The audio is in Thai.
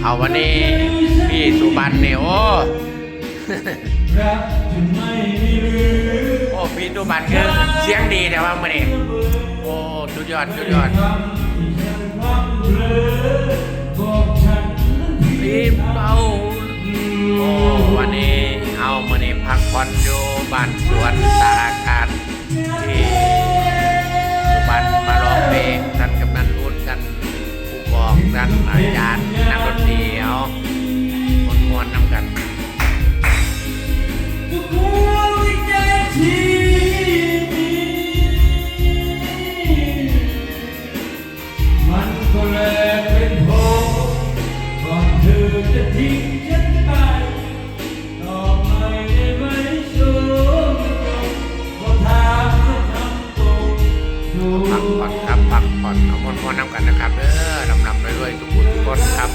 เอาวันนี้พี่สุบันเนี่ยโอ้ โอ้พี่สุบันคือเสียงดีแต่ว่ามื่อนี้โอ้สุดยอดรีบเอาโอ้วันนี้เอามื่อนี้พักผ่อนอยู่บ้านสวนตาอาคารที่สุบันมาร้องเพลงท่านกำนันอุดท่านผู้กองท่านอาจารย์นักดนตรีเอามวนๆน้ำกันมันก็แลเป็นโพก่อนเธอจะทิ้งฉันไปต่อไม่ได้ไหมสู้ก็ทางจะทำตรงพักผ่อนครับพักผ่อนเอามวนๆน้ำกันนะครับลำๆด้วยทุกคนครับ